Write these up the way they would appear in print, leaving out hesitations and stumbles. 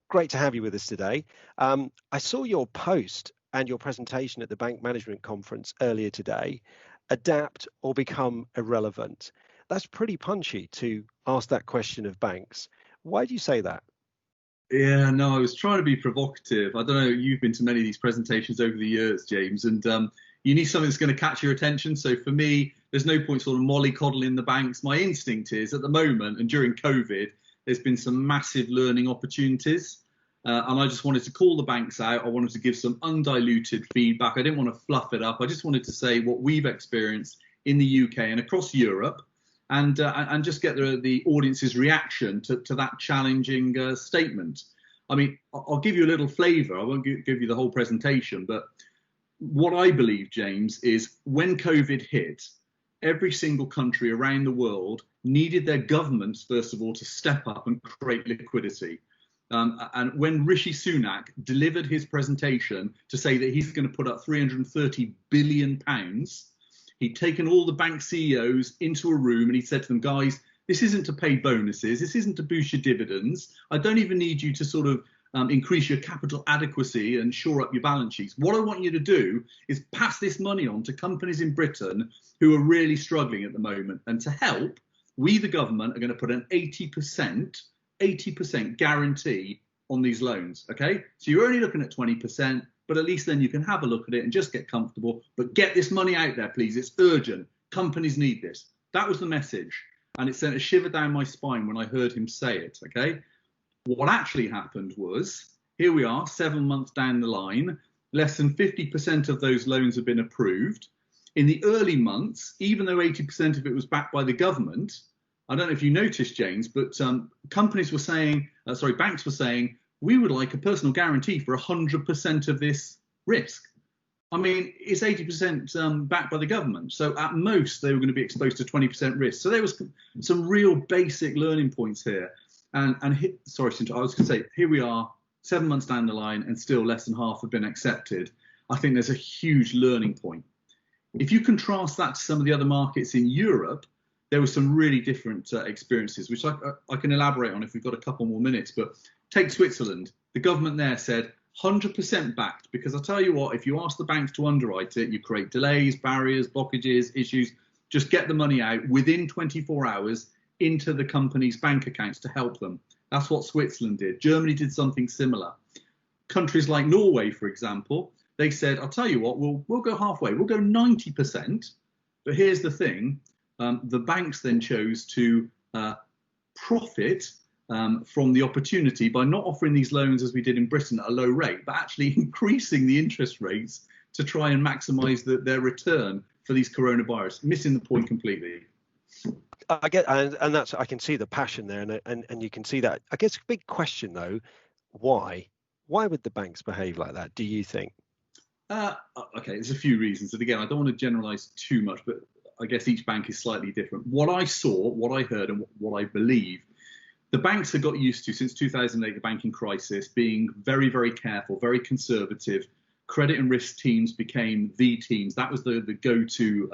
great to have you with us today. I saw your post and your presentation at the Bank Management Conference earlier today, adapt or become irrelevant. That's pretty punchy to ask that question of banks. Why do you say that? Yeah, no, I was trying to be provocative. I don't know, you've been to many of these presentations over the years, James, and you need something that's going to catch your attention. So for me, there's no point sort of mollycoddling the banks. My instinct is at the moment and during COVID, there's been some massive learning opportunities. And I just wanted to call the banks out. I wanted to give some undiluted feedback. I didn't want to fluff it up. I just wanted to say what we've experienced in the UK and across Europe, and just get the audience's reaction to that challenging statement. I mean, I'll give you a little flavour. I won't give you the whole presentation, but what I believe, James, is when COVID hit, every single country around the world needed their governments, first of all, to step up and create liquidity. And when Rishi Sunak delivered his presentation to say that he's going to put up £330 billion, he'd taken all the bank CEOs into a room and he said to them, guys, this isn't to pay bonuses. This isn't to boost your dividends. I don't even need you to sort of increase your capital adequacy and shore up your balance sheets. What I want you to do is pass this money on to companies in Britain who are really struggling at the moment. And to help, we, the government, are going to put an 80% guarantee on these loans. OK, so you're only looking at 20%. But at least then you can have a look at it and just get comfortable. But get this money out there, please. It's urgent. Companies need this. That was the message. And it sent a shiver down my spine when I heard him say it. OK, what actually happened was, here we are, 7 months down the line, less than 50% of those loans have been approved. In the early months, even though 80% of it was backed by the government, I don't know if you noticed, James, but companies were saying, banks were saying, we would like a personal guarantee for 100% of this risk. I mean, it's 80% backed by the government. So at most, they were going to be exposed to 20% risk. So there was some real basic learning points here. I was going to say, here we are, 7 months down the line, and still less than half have been accepted. I think there's a huge learning point. If you contrast that to some of the other markets in Europe, there were some really different experiences, which I can elaborate on if we've got a couple more minutes. But take Switzerland. The government there said 100% backed, because I'll tell you what, if you ask the banks to underwrite it, you create delays, barriers, blockages, issues. Just get the money out within 24 hours into the company's bank accounts to help them. That's what Switzerland did. Germany did something similar. Countries like Norway, for example, they said, I'll tell you what, we'll go halfway. We'll go 90%. But here's the thing. The banks then chose to profit from the opportunity by not offering these loans as we did in Britain at a low rate, but actually increasing the interest rates to try and maximise their return for these coronavirus, missing the point completely. I get, and that's, I can see the passion there, and you can see that. I guess a big question though, why? Why would the banks behave like that, do you think? Okay, there's a few reasons. And again, I don't want to generalise too much, but I guess each bank is slightly different. What I saw, what I heard, and what I believe, the banks have got used to, since 2008, the banking crisis, being very, very careful, very conservative. Credit and risk teams became the teams. That was the go-to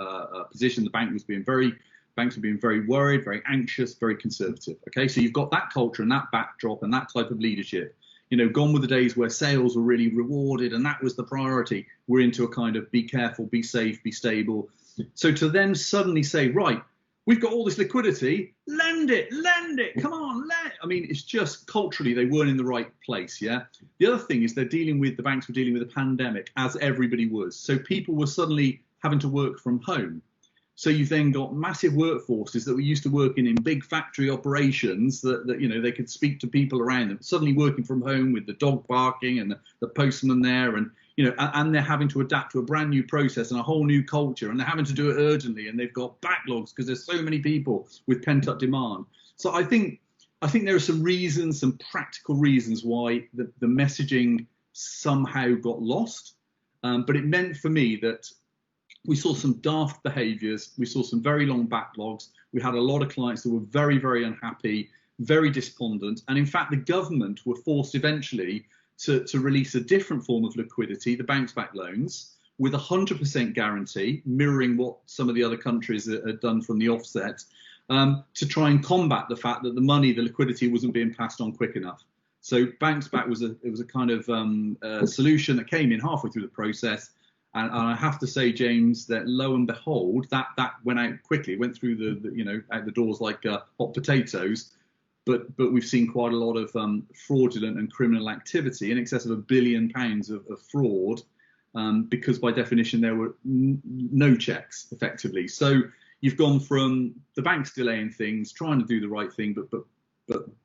position. The banks were being very worried, very anxious, very conservative. Okay, so you've got that culture and that backdrop and that type of leadership. You know, gone were the days where sales were really rewarded and that was the priority. We're into a kind of be careful, be safe, be stable. So to then suddenly say, right, we've got all this liquidity, lend it, come on, I mean, it's just culturally they weren't in the right place, yeah? The other thing is the banks were dealing with a pandemic, as everybody was. So people were suddenly having to work from home. So you've then got massive workforces that were used to working in big factory operations that you know, they could speak to people around them, suddenly working from home with the dog barking and the postman there, and you know, and they're having to adapt to a brand new process and a whole new culture, and they're having to do it urgently, and they've got backlogs because there's so many people with pent up demand. So I think there are some reasons, some practical reasons why the messaging somehow got lost. But it meant for me that we saw some daft behaviours. We saw some very long backlogs. We had a lot of clients that were very, very unhappy, very despondent. And in fact, the government were forced eventually to release a different form of liquidity, the banks-backed loans, with 100% guarantee, mirroring what some of the other countries had done from the offset, to try and combat the fact that the liquidity wasn't being passed on quick enough. So Banks Back was a kind of solution that came in halfway through the process. And I have to say, James, that lo and behold, that went out quickly. It went through out the doors like hot potatoes. But we've seen quite a lot of fraudulent and criminal activity, in excess of £1 billion of fraud, because by definition there were no checks effectively. So you've gone from the banks delaying things, trying to do the right thing, but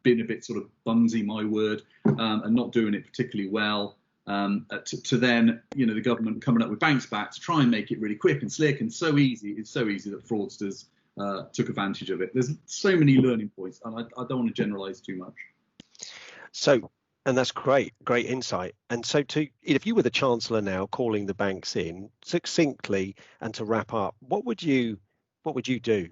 being a bit sort of bumsy, my word, and not doing it particularly well. To then, the government coming up with Banks Back to try and make it really quick and slick and so easy. It's so easy that fraudsters took advantage of it. There's so many learning points, and I don't want to generalise too much. So, and that's great insight. And so, if you were the Chancellor now calling the banks in succinctly and to wrap up, what would you do?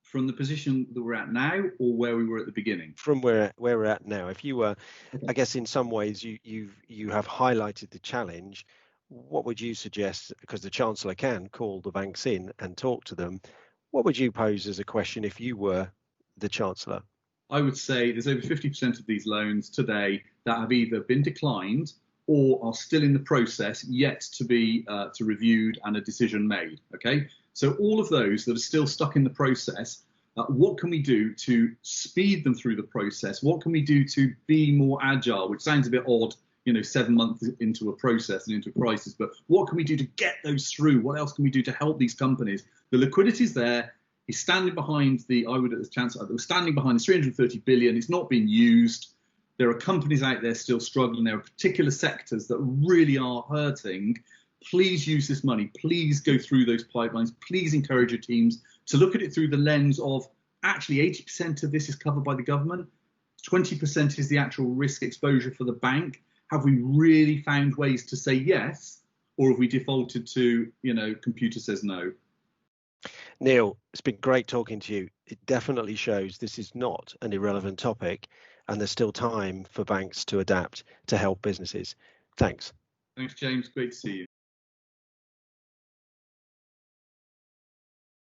From the position that we're at now, or where we were at the beginning? From where we're at now. If you were, okay. I guess in some ways you have highlighted the challenge. What would you suggest? Because the Chancellor can call the banks in and talk to them. What would you pose as a question if you were the Chancellor? I would say there's over 50% of these loans today that have either been declined or are still in the process, yet to be reviewed and a decision made. Okay, so all of those that are still stuck in the process, what can we do to speed them through the process? What can we do to be more agile? Which sounds a bit odd, 7 months into a process and into a crisis, but what can we do to get those through? What else can we do to help these companies? The liquidity is there. He's standing behind as Chancellor, we're standing behind the 330 billion. It's not being used. There are companies out there still struggling. There are particular sectors that really are hurting. Please use this money. Please go through those pipelines. Please encourage your teams to look at it through the lens of actually 80% of this is covered by the government. 20% is the actual risk exposure for the bank. Have we really found ways to say yes, or have we defaulted to, computer says no? Neil, it's been great talking to you. It definitely shows this is not an irrelevant topic, and there's still time for banks to adapt to help businesses. Thanks. Thanks, James. Great to see you.